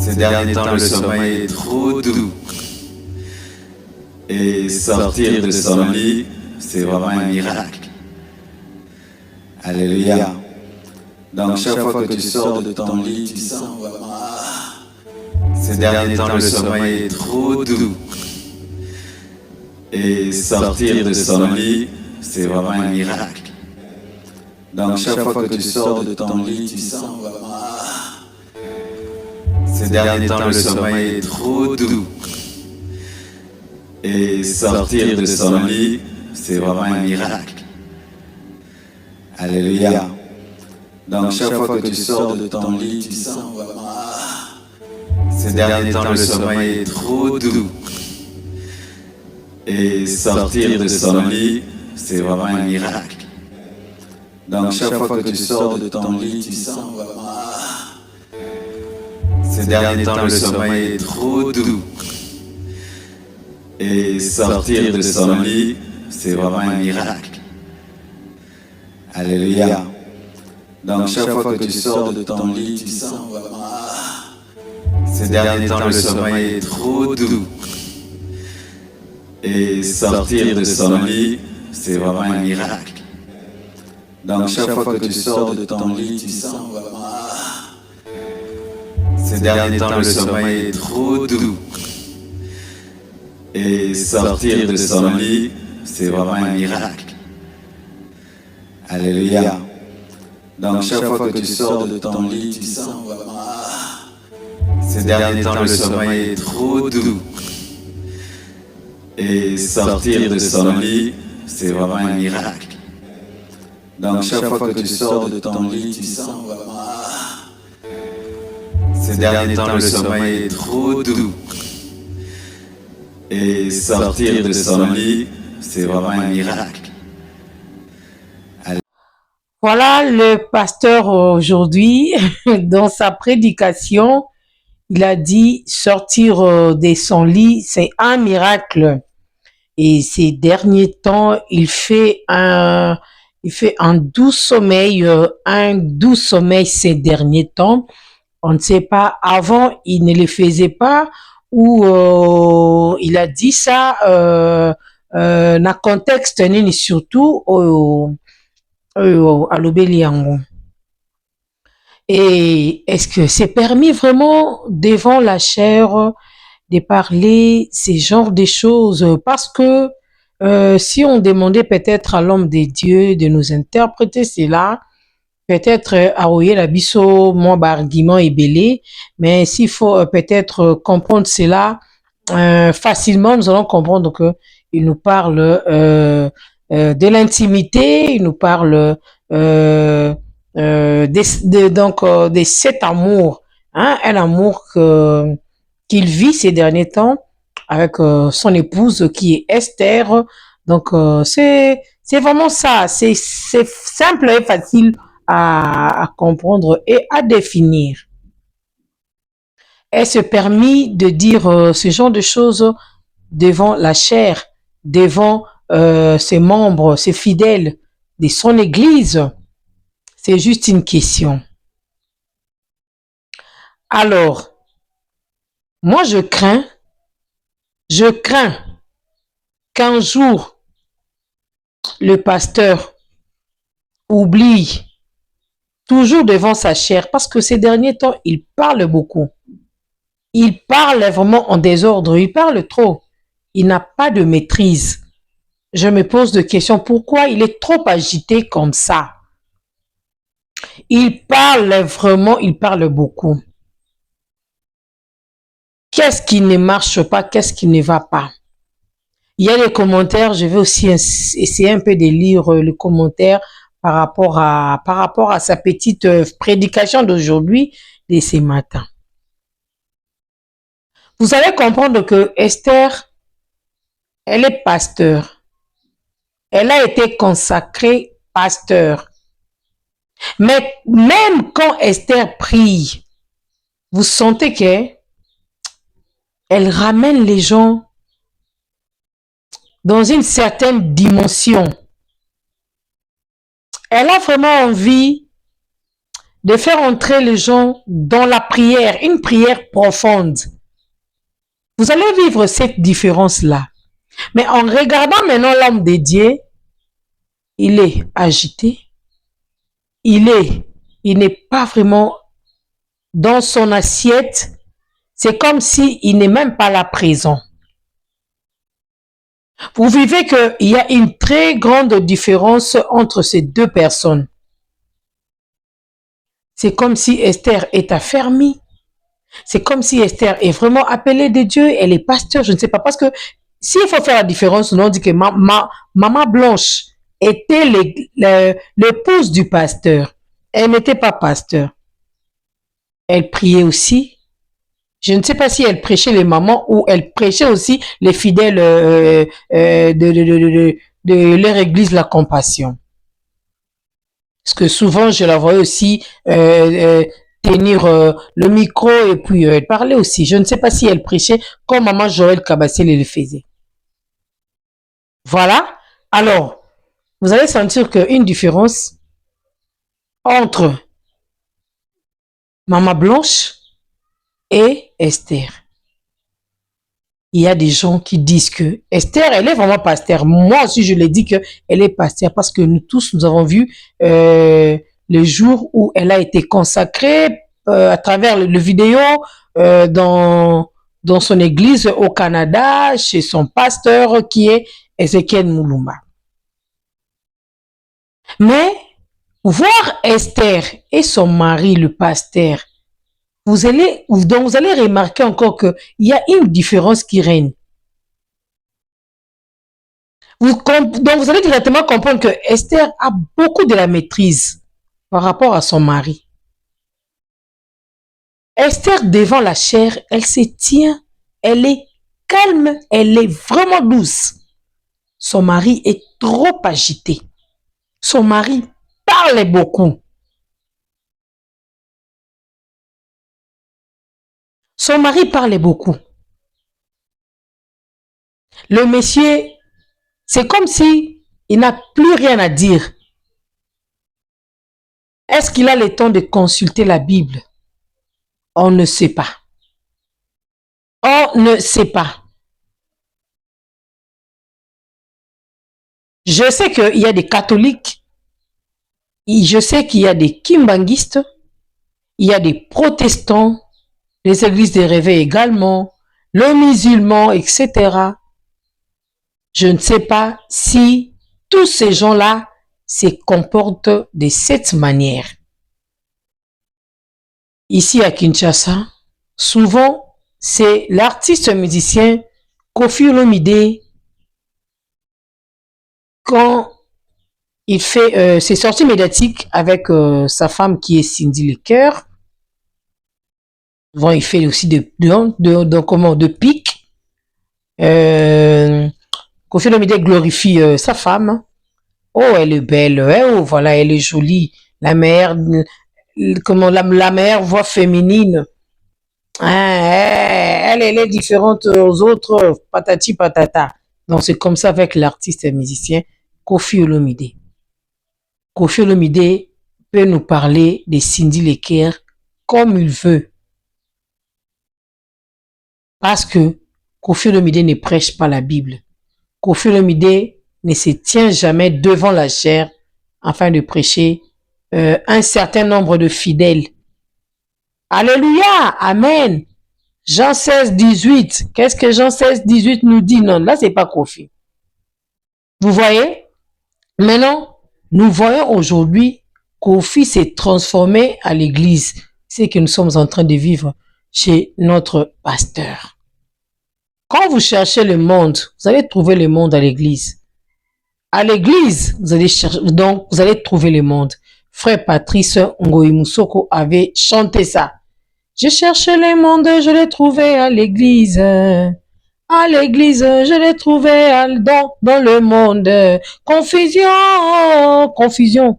Ces derniers temps, le sommeil est trop doux. Et sortir de son lit, c'est vraiment un miracle. Alléluia. Donc chaque fois que tu sors de ton lit, tu sens vraiment... Ces derniers temps, le sommeil est trop doux. Et sortir de son lit, c'est vraiment un miracle. Donc chaque fois que tu sors de ton lit, tu sens vraiment... Ces derniers temps, le sommeil est trop doux. Et sortir de son lit, c'est vraiment un miracle. Alléluia. Donc chaque fois que tu sors de ton lit, tu sens vraiment... Ces derniers temps, le sommeil est trop doux. Et sortir de son lit, c'est vraiment un miracle. Donc chaque fois que tu sors de ton lit, tu sens vraiment... Ces derniers temps, le sommeil est trop doux. Et sortir de son lit, c'est vraiment un miracle. Alléluia. Donc chaque fois que tu sors de ton lit, tu sens vraiment... Ces derniers temps, le sommeil est trop doux. Et sortir de son lit, c'est vraiment un miracle. Donc chaque fois que tu sors de ton lit, tu sens vraiment... Ces derniers temps, le sommeil est trop doux. Et sortir de son lit, c'est vraiment un miracle. Alléluia. Donc chaque fois que tu sors de ton lit, tu sens vraiment... Ces derniers temps, le sommeil est trop doux. Et sortir de son lit, c'est vraiment un miracle. Donc chaque fois que tu sors de ton lit, tu sens vraiment... Ces derniers temps, le sommeil est trop doux. Et sortir de son lit, c'est vraiment un miracle. Voilà le pasteur aujourd'hui, dans sa prédication, il a dit sortir de son lit, c'est un miracle. Et ces derniers temps, il fait un doux sommeil, ces derniers temps. On ne sait pas, avant, il ne le faisait pas, ou il a dit ça, na contexte nini surtout à l'Obéliango. Et est-ce que c'est permis vraiment devant la chair de parler ces genres de choses? Parce que si on demandait peut-être à l'homme de Dieu de nous interpréter cela, peut-être aroyer la biso, mon argument est belé, mais s'il faut peut-être comprendre cela facilement, nous allons comprendre que il nous parle de l'intimité, il nous parle de cet amour, hein, un amour qu'il vit ces derniers temps avec son épouse qui est Esther. Donc c'est vraiment ça, c'est simple et facile à comprendre et à définir. Elle se permis de dire ce genre de choses devant la chair, devant ses membres, ses fidèles de son église. C'est juste une question. Alors, moi je crains qu'un jour le pasteur oublie toujours devant sa chair, parce que ces derniers temps, il parle beaucoup. Il parle vraiment en désordre, il parle trop. Il n'a pas de maîtrise. Je me pose des questions, pourquoi il est trop agité comme ça? Il parle vraiment, il parle beaucoup. Qu'est-ce qui ne marche pas? Qu'est-ce qui ne va pas? Il y a des commentaires, je vais aussi essayer un peu de lire les commentaires par rapport à sa petite prédication d'aujourd'hui, de ce matin. Vous allez comprendre que Esther, elle est pasteur. Elle a été consacrée pasteur. Mais même quand Esther prie, vous sentez qu'elle ramène les gens dans une certaine dimension. Elle a vraiment envie de faire entrer les gens dans la prière, une prière profonde. Vous allez vivre cette différence-là. Mais en regardant maintenant l'homme de Dieu, il est agité, il n'est pas vraiment dans son assiette. C'est comme s'il n'est même pas là présent. Vous vivez qu'il y a une très grande différence entre ces deux personnes. C'est comme si Esther est affermie. C'est comme si Esther est vraiment appelée de Dieu. Elle est pasteur, je ne sais pas. Parce que s'il faut faire la différence, on dit que Maman Blanche était l'épouse du pasteur. Elle n'était pas pasteur. Elle priait aussi. Je ne sais pas si elle prêchait les mamans ou elle prêchait aussi les fidèles de leur église, la compassion. Parce que souvent, je la voyais aussi tenir le micro et puis elle parlait aussi. Je ne sais pas si elle prêchait comme maman Joël Kabassel le faisait. Voilà. Alors, vous allez sentir qu'une différence entre Maman Blanche et Esther. Il y a des gens qui disent que Esther, elle est vraiment pasteur. Moi aussi, je l'ai dit qu'elle est pasteur parce que nous tous, nous avons vu le jour où elle a été consacrée à travers le vidéo dans son église au Canada, chez son pasteur qui est Ezekiel Mulumba. Mais voir Esther et son mari, le pasteur, vous allez remarquer encore qu'il y a une différence qui règne. Donc, vous allez directement comprendre que Esther a beaucoup de la maîtrise par rapport à son mari. Esther, devant la chair, elle se tient, elle est calme, elle est vraiment douce. Son mari est trop agité. Son mari parle beaucoup. Son mari parle beaucoup. Le monsieur, c'est comme si il n'a plus rien à dire. Est-ce qu'il a le temps de consulter la Bible? On ne sait pas. On ne sait pas. Je sais qu'il y a des catholiques, je sais qu'il y a des kimbanguistes, il y a des protestants, les églises de réveil également, le musulman, etc. Je ne sais pas si tous ces gens-là se comportent de cette manière. Ici à Kinshasa, souvent, c'est l'artiste musicien Koffi Olomide quand il fait ses sorties médiatiques avec sa femme qui est Cindy Lecoeur. Bon, il fait aussi de pique. Koffi Olomide glorifie sa femme. Oh, elle est belle. Oh, voilà, elle est jolie. La meilleure voix féminine. Elle est différente aux autres. Patati patata. Donc, c'est comme ça avec l'artiste et musicien Koffi Olomide. Koffi Olomide peut nous parler de Cindy Lecoeur comme il veut. Parce que Koffi Olomide ne prêche pas la Bible. Koffi Olomide ne se tient jamais devant la chair afin de prêcher un certain nombre de fidèles. Alléluia, amen. Jean 16, 18. Qu'est-ce que Jean 16, 18 nous dit? Non, là, c'est pas Koffi. Vous voyez? Maintenant, nous voyons aujourd'hui Koffi s'est transformé à l'église. C'est ce que nous sommes en train de vivre chez notre pasteur. Quand vous cherchez le monde, vous allez trouver le monde à l'église. À l'église, vous allez chercher, donc vous allez trouver le monde. Frère Patrice Ngoï Moussoko avait chanté ça. Je cherchais le monde, je l'ai trouvé à l'église. À l'église, je l'ai trouvé dans le monde. Confusion, confusion.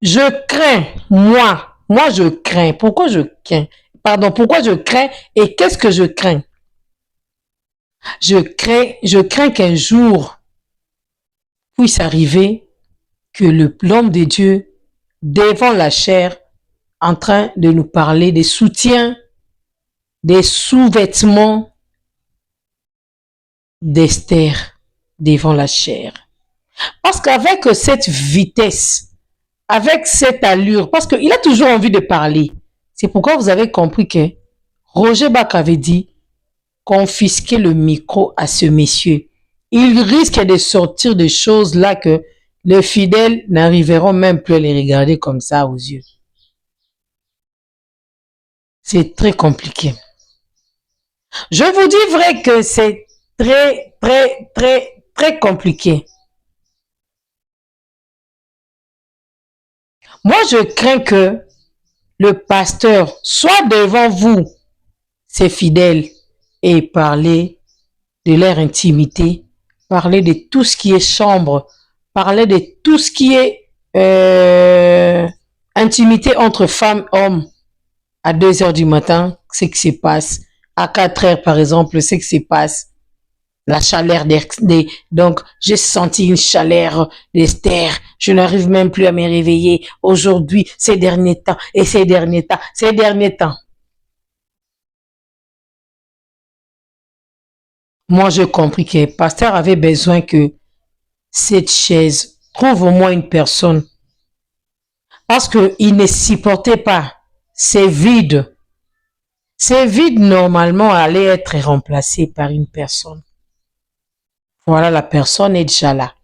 Je crains, moi je crains. Pourquoi je crains? Pardon, pourquoi je crains et qu'est-ce que je crains? Je crains qu'un jour puisse arriver que l'homme de Dieu devant la chair en train de nous parler des soutiens, des sous-vêtements d'Esther devant la chair. Parce qu'avec cette vitesse, avec cette allure, parce qu'il a toujours envie de parler. C'est pourquoi vous avez compris que Roger Bach avait dit confisquer le micro à ce monsieur. Il risque de sortir des choses là que les fidèles n'arriveront même plus à les regarder comme ça aux yeux. C'est très compliqué. Je vous dis vrai que c'est très compliqué. Moi, je crains que le pasteur soit devant vous, ses fidèles, et parler de leur intimité, parler de tout ce qui est chambre, parler de tout ce qui est intimité entre femmes et hommes à 2 heures du matin, ce qui se passe. À 4 heures, par exemple, ce qui se passe. La chaleur donc j'ai senti une chaleur d'Esther. Je n'arrive même plus à me réveiller aujourd'hui, ces derniers temps. Moi, j'ai compris que le pasteur avait besoin que cette chaise trouve au moins une personne. Parce qu'il ne supportait pas. C'est vide. C'est vide, normalement, allait être remplacé par une personne. Voilà, la personne est déjà là.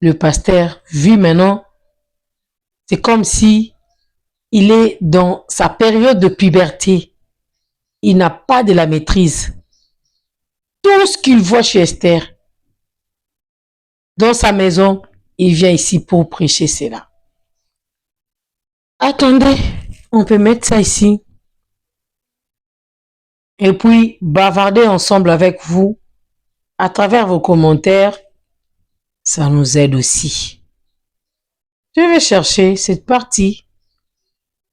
Le pasteur, vu maintenant, c'est comme si il est dans sa période de puberté. Il n'a pas de la maîtrise. Tout ce qu'il voit chez Esther, dans sa maison, il vient ici pour prêcher cela. Attendez, on peut mettre ça ici. Et puis, bavarder ensemble avec vous, à travers vos commentaires, ça nous aide aussi. Je vais chercher cette partie.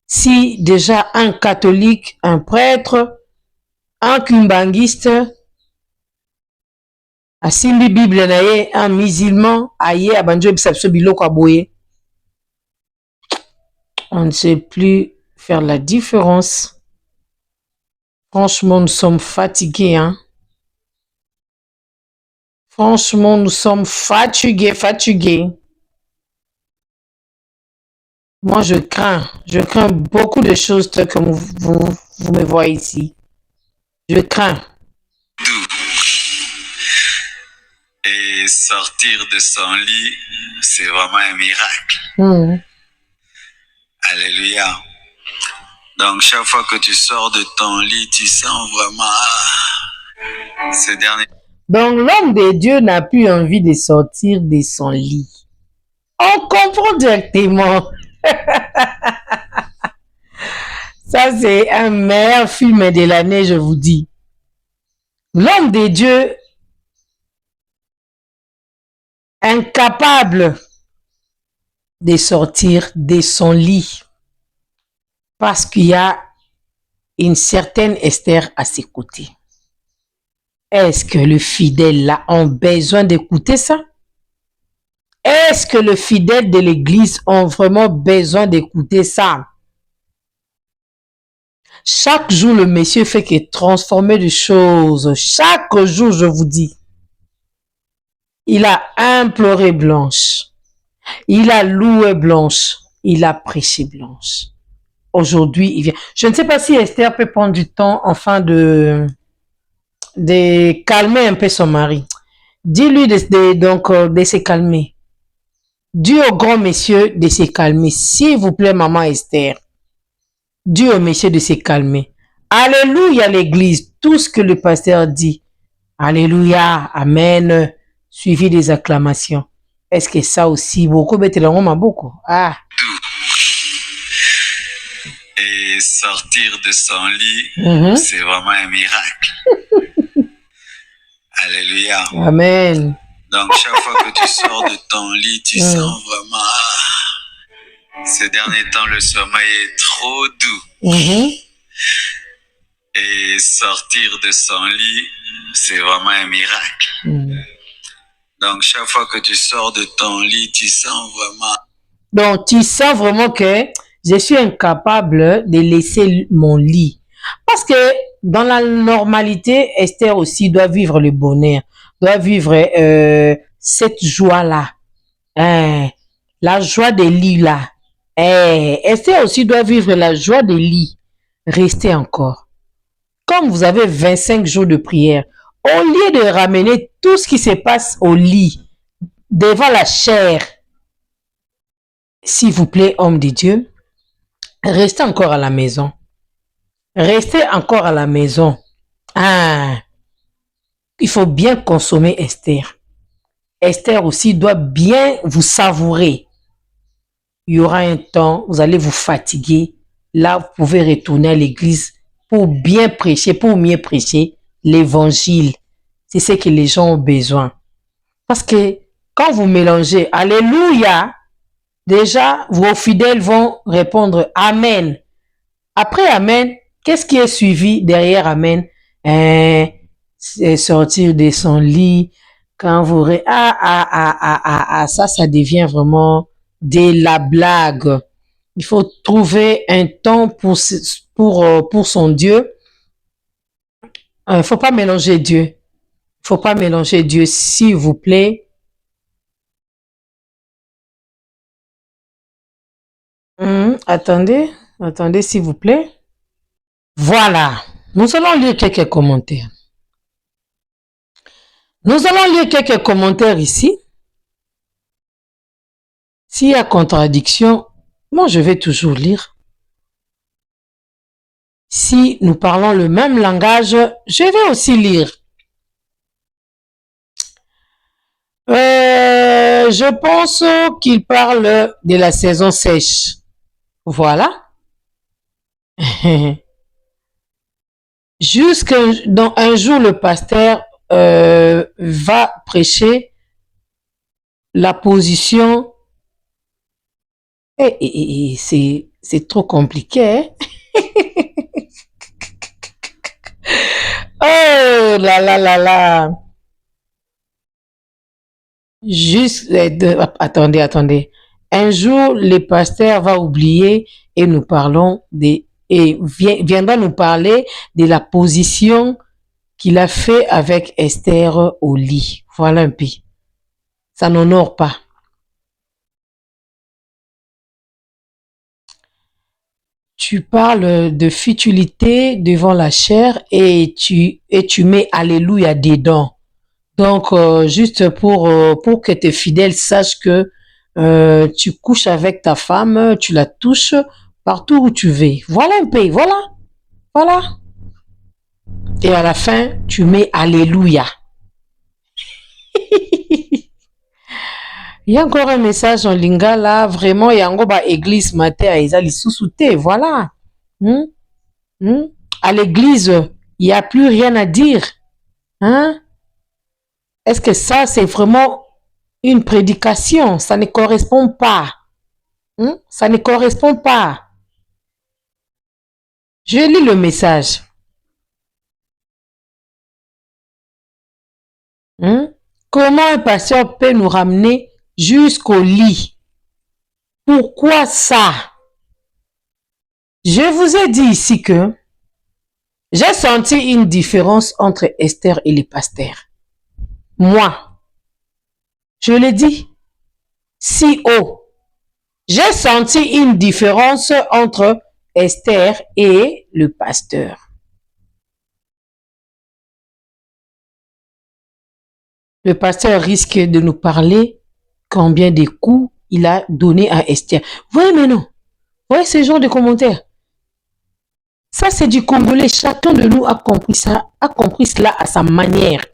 Si déjà un catholique, un prêtre, un kumbanguiste, asimbi Bible na ye, un musulman, aye abanjo bisabso biloko aboye. On ne sait plus faire la différence. Franchement, nous sommes fatigués, hein. Franchement, nous sommes fatigués. Moi, je crains beaucoup de choses comme vous me voyez ici. Je crains. Et sortir de son lit, c'est vraiment un miracle. Alléluia. Donc, chaque fois que tu sors de ton lit, tu sens vraiment ces derniers. Donc, l'homme de Dieu n'a plus envie de sortir de son lit. On comprend directement. Ça, c'est un meilleur film de l'année, je vous dis. L'homme de Dieu, incapable de sortir de son lit parce qu'il y a une certaine Esther à ses côtés. Est-ce que le fidèle là a besoin d'écouter ça? Est-ce que le fidèle de l'église ont vraiment besoin d'écouter ça? Chaque jour, le monsieur fait que transformer des choses. Chaque jour, je vous dis. Il a imploré Blanche. Il a loué Blanche. Il a prêché Blanche. Aujourd'hui, il vient. Je ne sais pas si Esther peut prendre du temps afin de calmer un peu son mari. Dis-lui de se calmer. Dis au grand monsieur de se calmer. S'il vous plaît, maman Esther. Dis au monsieur de se calmer. Alléluia, l'église. Tout ce que le pasteur dit. Alléluia, amen. Suivi des acclamations. Est-ce que ça aussi, beaucoup, beaucoup. Ah. Et sortir de son lit, c'est vraiment un miracle. Alléluia. Amen. Donc, chaque fois que tu sors de ton lit, tu sens vraiment... Ces derniers temps, le sommeil est trop doux. Et sortir de son lit, c'est vraiment un miracle. Donc, chaque fois que tu sors de ton lit, tu sens vraiment... Donc, tu sens vraiment que je suis incapable de laisser mon lit. Parce que dans la normalité, Esther aussi doit vivre le bonheur, doit vivre cette joie-là. Hein, la joie des lits là. Esther aussi doit vivre la joie des lits. Restez encore. Comme vous avez 25 jours de prière, au lieu de ramener tout ce qui se passe au lit devant la chair, s'il vous plaît, homme de Dieu, restez encore à la maison. Restez encore à la maison. Ah, il faut bien consommer Esther. Esther aussi doit bien vous savourer. Il y aura un temps, vous allez vous fatiguer. Là, vous pouvez retourner à l'église pour bien prêcher, pour mieux prêcher l'évangile. C'est ce que les gens ont besoin. Parce que quand vous mélangez, alléluia, déjà, vos fidèles vont répondre Amen. Après Amen, qu'est-ce qui est suivi derrière Amen? C'est sortir de son lit. Quand vous... ça devient vraiment de la blague. Il faut trouver un temps pour son Dieu. Il ne faut pas mélanger Dieu. Il ne faut pas mélanger Dieu, s'il vous plaît. Attendez, s'il vous plaît. Voilà. Nous allons lire quelques commentaires. Nous allons lire quelques commentaires ici. S'il y a contradiction, moi je vais toujours lire. Si nous parlons le même langage, je vais aussi lire. Je pense qu'il parle de la saison sèche. Voilà. Jusqu'un jour, le pasteur va prêcher la position. C'est trop compliqué. Hein? Oh là là là là. Juste, attendez. Un jour, le pasteur va oublier et nous parlons viendra nous parler de la position qu'il a fait avec Esther au lit. Voilà un peu. Ça n'honore pas. Tu parles de futilité devant la chair et tu mets Alléluia dedans. Donc, juste pour que tes fidèles sachent que tu couches avec ta femme, tu la touches partout où tu veux. Voilà un peu, voilà. Et à la fin, tu mets Alléluia. Il y a encore un message en lingala, vraiment, il y a encore une église matin à Ezali sous-souté, voilà. À l'église, il n'y a plus rien à dire. Hein? Est-ce que ça, c'est vraiment une prédication? Ça ne correspond pas. Ça ne correspond pas. Je lis le message. Comment un pasteur peut nous ramener jusqu'au lit? Pourquoi ça? Je vous ai dit ici que j'ai senti une différence entre Esther et les pasteurs. Moi, je le dis si haut. J'ai senti une différence entre Esther et le pasteur. Le pasteur risque de nous parler combien de coups il a donné à Esther. Vous voyez maintenant? Vous voyez ce genre de commentaires? Ça, c'est du Congolais. Chacun de nous a compris ça, a compris cela à sa manière.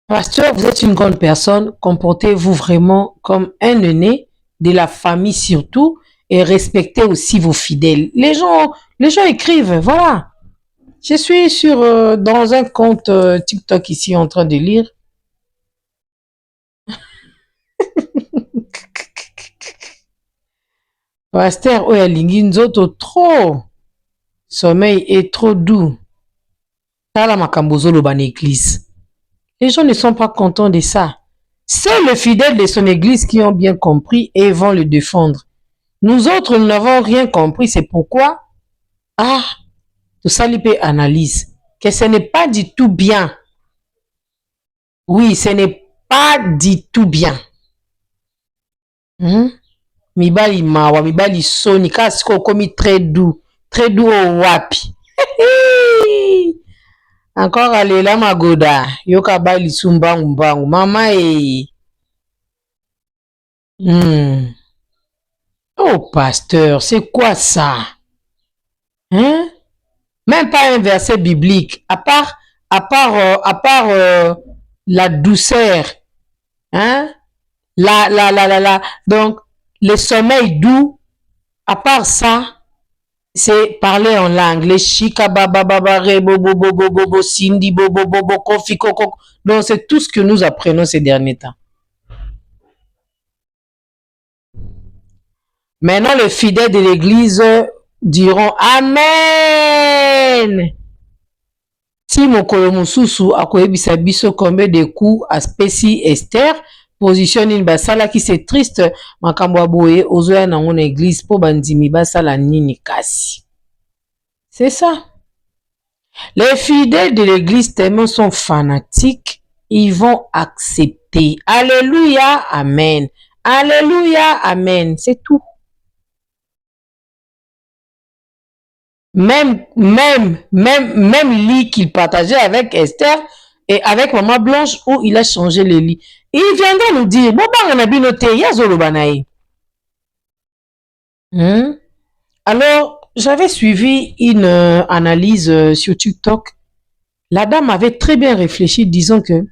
Pasteur, vous êtes une grande personne. Comportez-vous vraiment comme un aîné de la famille surtout et respectez aussi vos fidèles. Les gens écrivent, voilà. Je suis dans un compte TikTok ici en train de lire. Pasteur, oya lingi nzoto trop. Sommeil est trop doux. Tala makambo zoloba na église. Les gens ne sont pas contents de ça. C'est les fidèles de son église qui ont bien compris et vont le défendre. Nous autres, nous n'avons rien compris. C'est pourquoi, tout ça, il peut analyse que ce n'est pas du tout bien. Oui, ce n'est pas du tout bien. Mibali mawa, mibali soni, kasi komi très doux au wapi. Encore alela magoda, yoka bali sumbangu mbangu, mama Oh pasteur, c'est quoi ça? Même pas un verset biblique, à part la douceur, donc le sommeil doux, à part ça, c'est parler en langue. Les chika baba baba rebo bobo bobo sindi bobo bobo kofi koko. Donc c'est tout ce que nous apprenons ces derniers temps. Maintenant, les fidèles de l'église diront Amen. Si mokolo mosusu akoyebisa biso combien de coups aspesi Esther, position nini basala qui c'est triste makambo ya boye ozoya nango na église po bandimi basala nini kasi. C'est ça. Les fidèles de l'église tellement sont fanatiques, ils vont accepter. Alléluia, amen. Alléluia, amen. C'est tout. Même lit qu'il partageait avec Esther et avec Maman Blanche où il a changé le lit. Il viendra nous dire, alors, j'avais suivi une analyse sur TikTok. La dame avait très bien réfléchi, disant que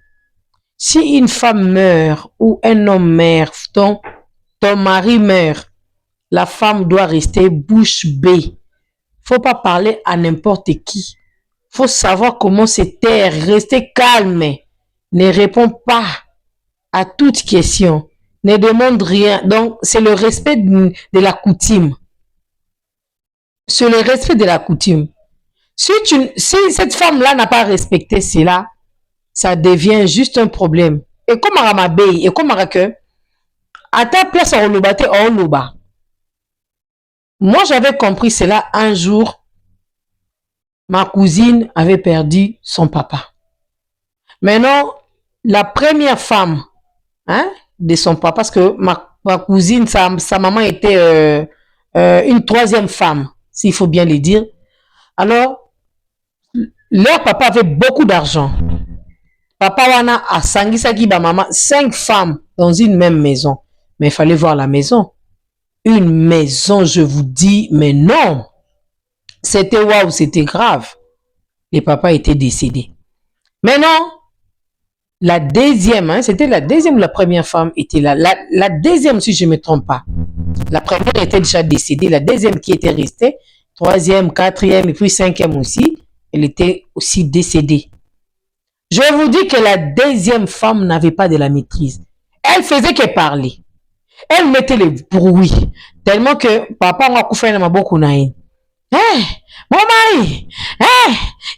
si une femme meurt ou un homme meurt, ton mari meurt, la femme doit rester bouche bée. Faut pas parler à n'importe qui. Faut savoir comment se taire, rester calme. Ne réponds pas à toute question. Ne demande rien. Donc, c'est le respect de la coutume. C'est le respect de la coutume. Si cette femme-là n'a pas respecté cela, ça devient juste un problème. Et comme Aramabey, et comme Arake, à ta place en Olobate, en Oloba. Moi, j'avais compris cela un jour. Ma cousine avait perdu son papa. Maintenant, la première femme de son papa, parce que ma cousine, sa maman était une troisième femme, s'il faut bien le dire. Alors, leur papa avait beaucoup d'argent. Papa wana a sangisaki ba maman 5 femmes dans une même maison. Mais il fallait voir la maison. Une maison, je vous dis, mais non. C'était waouh, c'était grave. Le papa était décédé. Maintenant, la deuxième, c'était la deuxième ou la première femme était là. La deuxième, si je ne me trompe pas. La première était déjà décédée. La deuxième qui était restée, troisième, quatrième et puis cinquième aussi, elle était aussi décédée. Je vous dis que la deuxième femme n'avait pas de la maîtrise. Elle faisait que parler. Elle mettait le bruit. Tellement que papa m'a coupé dans ma bouche. Mon mari,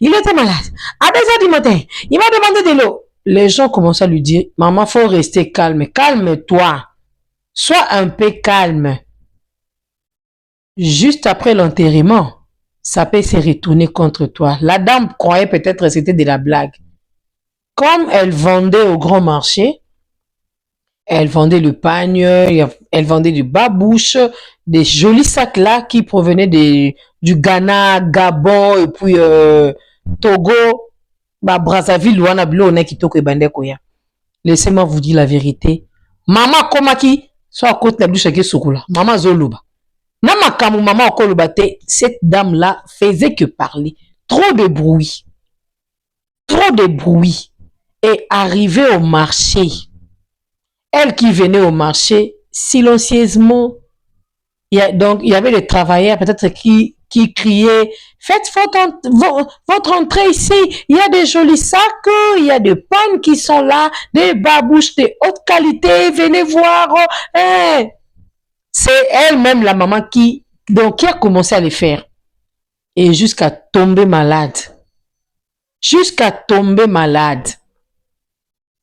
il était malade. À 2h du matin, il m'a demandé de l'eau. Les gens commencent à lui dire, maman, faut rester calme. Calme-toi. Sois un peu calme. Juste après l'enterrement, ça peut se retourner contre toi. La dame croyait peut-être que c'était de la blague. Comme elle vendait au grand marché, elle vendait le pagne, elle vendait du babouche, des jolis sacs là qui provenaient du Ghana, Gabon et puis Togo, Brazzaville, laissez-moi vous dire la vérité. Maman Komaki, soit à côté de la bouche avec Sokola. Maman Zoluba. Maman Okolobate, cette dame là faisait que parler. Trop de bruit. Trop de bruit. Et arrivée au marché, elle qui venait au marché, silencieusement, il y avait des travailleurs peut-être qui criaient, faites votre entrée ici, il y a des jolis sacs, il y a des pannes qui sont là, des babouches de haute qualité, venez voir. C'est elle-même, la maman, qui a commencé à les faire. Et jusqu'à tomber malade. Jusqu'à tomber malade.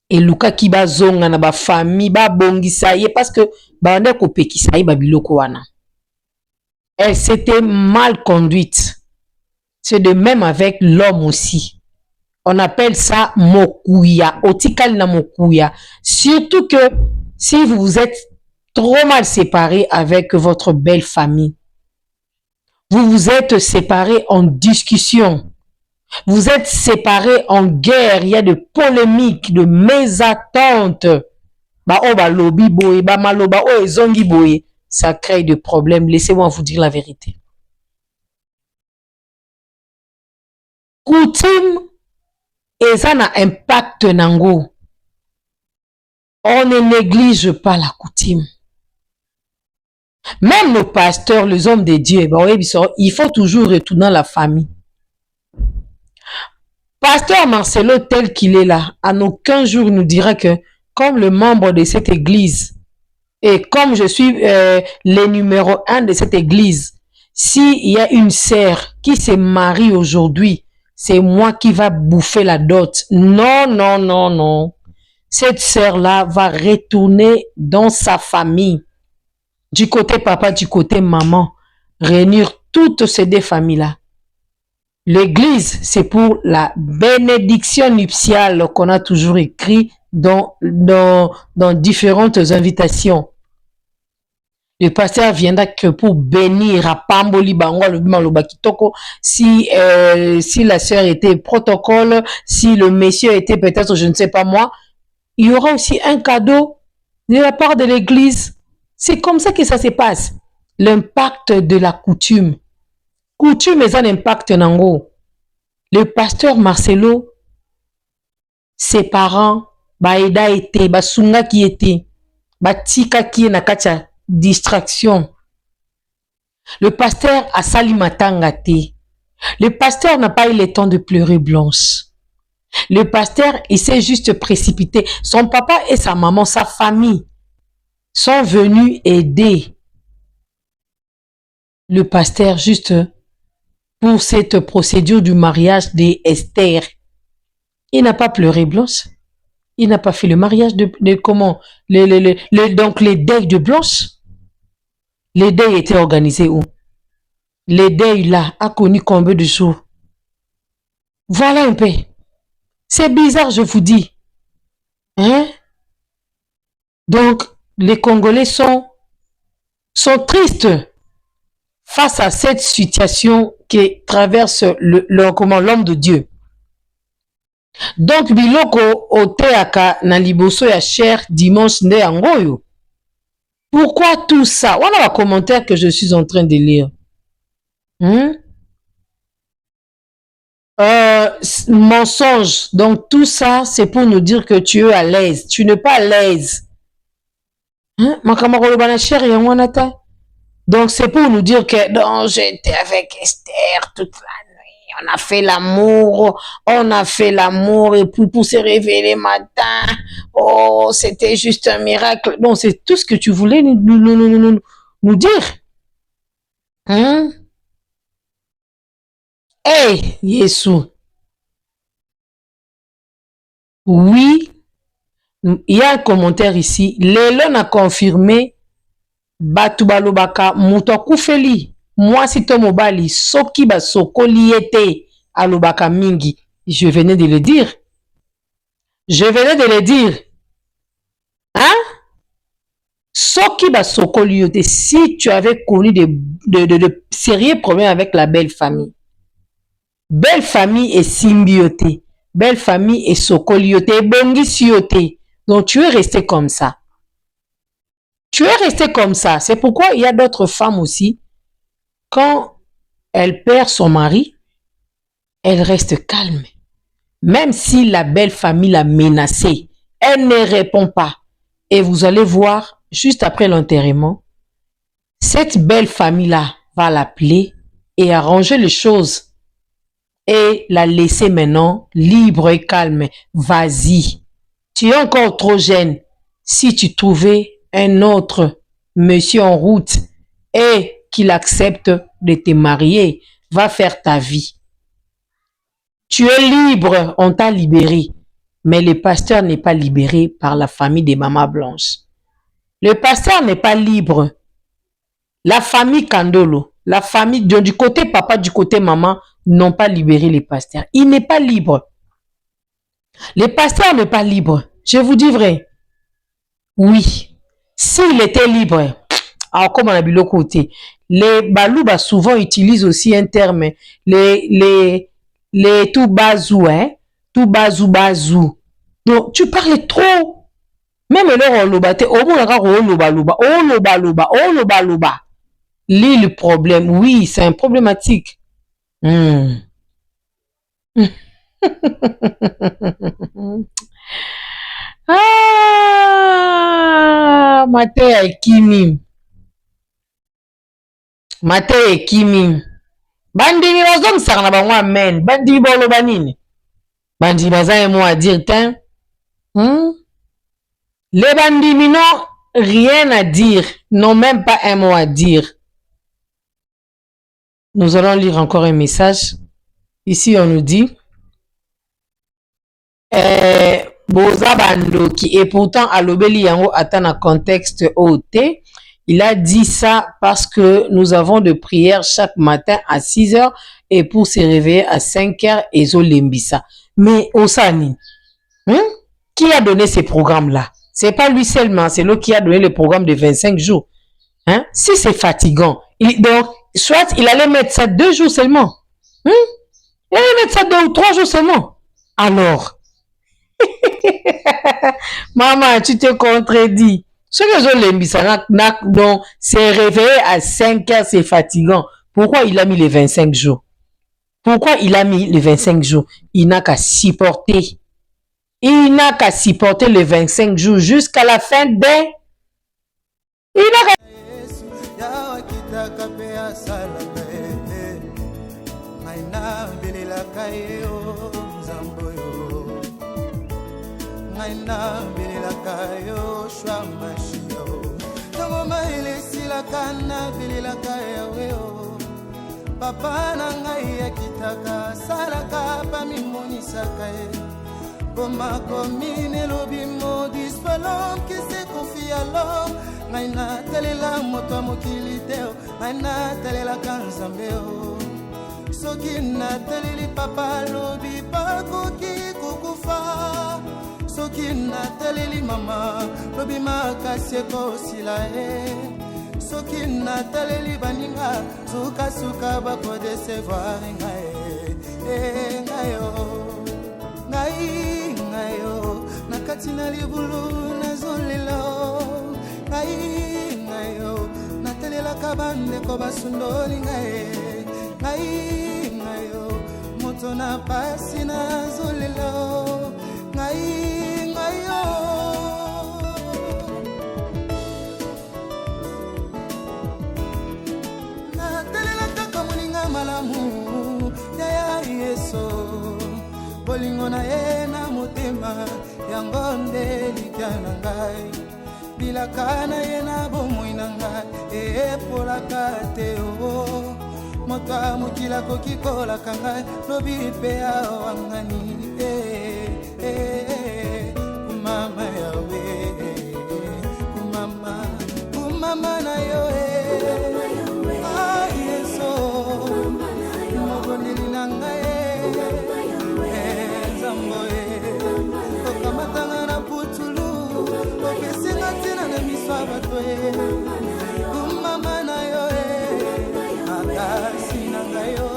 et luka ki ba zonga na ba famille ba bongisa ye parce que bande ko pekisa ye ba biloko wana. Elle s'était mal conduite. C'est de même avec l'homme aussi. On appelle ça mokuya, otikal na mokuya. Surtout que si vous vous êtes trop mal séparé avec votre belle famille, vous vous êtes séparés en discussion, vous êtes séparés en guerre, il y a de polémiques, de mésattentes, ba o ba lobi boye, ba maloba o ezongi boye, ça crée des problèmes. Laissez-moi vous dire la vérité. Coutume, et ça a un impact nango. On ne néglige pas la coutume. Même nos pasteurs, les hommes de Dieu, il faut toujours retourner dans la famille. Pasteur Marcelo, tel qu'il est là, en aucun jour nous dira que, comme le membre de cette église, et comme je suis le numéro 1 de cette église, s'il y a une sœur qui se marie aujourd'hui, c'est moi qui va bouffer la dot. Non, non, non, non. Cette sœur-là va retourner dans sa famille. Du côté papa, du côté maman. Réunir toutes ces deux familles-là. L'église, c'est pour la bénédiction nuptiale qu'on a toujours écrit dans différentes invitations. Le pasteur viendra que pour bénir à Pamboli Bango, si la sœur était protocole, si le monsieur était peut-être, je ne sais pas moi, il y aura aussi un cadeau de la part de l'église. C'est comme ça que ça se passe. L'impact de la coutume. Coutume est un impact nango. Le pasteur Marcelo, ses parents, baeda était, basunga qui était, batika qui est nakacha distraction. Le pasteur a sali matanga te. Le pasteur n'a pas eu le temps de pleurer blanche. Le pasteur, il s'est juste précipité. Son papa et sa maman, sa famille, sont venus aider le pasteur juste pour cette procédure du mariage d'Esther. Il n'a pas pleuré Blanche. Il n'a pas fait le mariage de comment donc les deuils de Blanche. Les deuils étaient organisés où? Les deuils là a connu combien de jours? Voilà un peu. C'est bizarre, je vous dis. Hein? Donc, les Congolais sont tristes face à cette situation qui traverse l'homme de Dieu. Donc, biloko oteaka na liboso ya cher dimanche nde angoyo. Pourquoi tout ça? Voilà un commentaire que je suis en train de lire. Mensonge. Donc, tout ça, c'est pour nous dire que tu es à l'aise. Tu n'es pas à l'aise. Donc, c'est pour nous dire que non, j'étais avec Esther toute la nuit. On a fait l'amour. On a fait l'amour. Et puis, pour se réveiller le matin, oh, c'était juste un miracle. Donc, c'est tout ce que tu voulais nous dire. Hey, Yesu. Oui, il y a un commentaire ici. Lelon a confirmé Batu balobaka muto akufeli mwasi to mobali soki basokoli ete alobaka mingi. Je venais de le dire. Je venais de le dire. Hein? Soki basokoli ete, si tu avais connu de sérieux problèmes avec la belle famille. Belle famille est symbioté. Belle famille est sokolioté, bongisioté. Donc tu es resté comme ça. Tu es resté comme ça. C'est pourquoi il y a d'autres femmes aussi. Quand elle perd son mari, elle reste calme. Même si la belle famille l'a menacée, elle ne répond pas. Et vous allez voir, juste après l'enterrement, cette belle famille-là va l'appeler et arranger les choses. Et la laisser maintenant libre et calme. Vas-y. Tu es encore trop jeune. Si tu trouvais un autre monsieur en route et qu'il accepte de te marier, va faire ta vie. Tu es libre, on t'a libéré. Mais le pasteur n'est pas libéré par la famille des mamans blanches. Le pasteur n'est pas libre. La famille Kandolo, la famille du côté papa, du côté maman, n'ont pas libéré les pasteurs. Il n'est pas libre. Le pasteur n'est pas libre. Je vous dis vrai. Oui. S'il était libre, alors comme on a vu le côté, les Balouba souvent utilisent aussi un terme, les tout bazou, hein, tout bazou. Donc, tu parles trop. Même le rolobate, au loba. Le problème, oui, c'est un problématique. Ah, Mate Kimi. Bandini bazom sarna bango amen. Bandini bolo banini. Bandini baza un mot à dire, tiens. Les bandini n'ont rien à dire. N'ont même pas un mot à dire. Nous allons lire encore un message. Ici, on nous dit Boza Bandoki, et pourtant Alobeli Yango atteint un contexte OT. Il a dit ça parce que nous avons de prières chaque matin à 6 h et pour se réveiller à 5 h et Zolimbisa. Mais Osani, qui a donné ces programmes-là? C'est pas lui seulement, c'est lui qui a donné le programme de 25 jours. Si c'est fatigant, donc, soit il allait mettre ça 2 jours seulement. Il allait mettre ça 2 ou 3 jours seulement. Alors, maman, tu te contredis. Ce que je l'aime, donc, c'est réveillé à 5 h, c'est fatigant. Pourquoi il a mis les 25 jours? Pourquoi il a mis les 25 jours? Il n'a qu'à supporter. Il n'a qu'à supporter les 25 jours jusqu'à la fin des... Il n'a qu'à... Naina bililakayo shwa mashio Tangoma ilesilakana bililakayo weo Papa na ngai ya kitaka salaka pa mimonisaka e Boma komine lobi modis palom qui se confie à l'homme Naina telela moto mokili teo Naina telela kanzambeo Soki na teleli papa lobi pakoki kukufa Soki na teleli mama lobi makasi ekosila e Soki na teleli baninga suka bako desevoir ngayo nakati na libulu nazolelo ngayo natelelaka bandeko basundoli ngayo moto na pasi nazolelo ngayo natelelaka kamuninga malamu ya yeso bolingo na ye na motema yango nde likya na ngai bilaka na ye na bomoi na ngai epolaka te o moto amokila koki kolaka ngai lobi mpe awangani kumama yawe kumama na yo yeso mobondeli na ngai Okamatanga na putulu Okesinga tina na miswa bato Kumama na yo Akasi na ngayo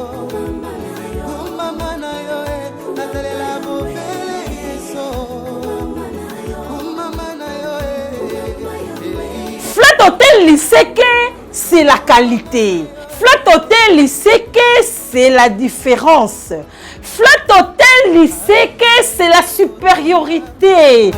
Kumama na yo Natalela bobele yeso Kumama na yo Flat Hotel Liseke, c'est la qualité. Flat Hotel Liseke, c'est la différence. Flat Hotel Liseke, c'est la supériorité.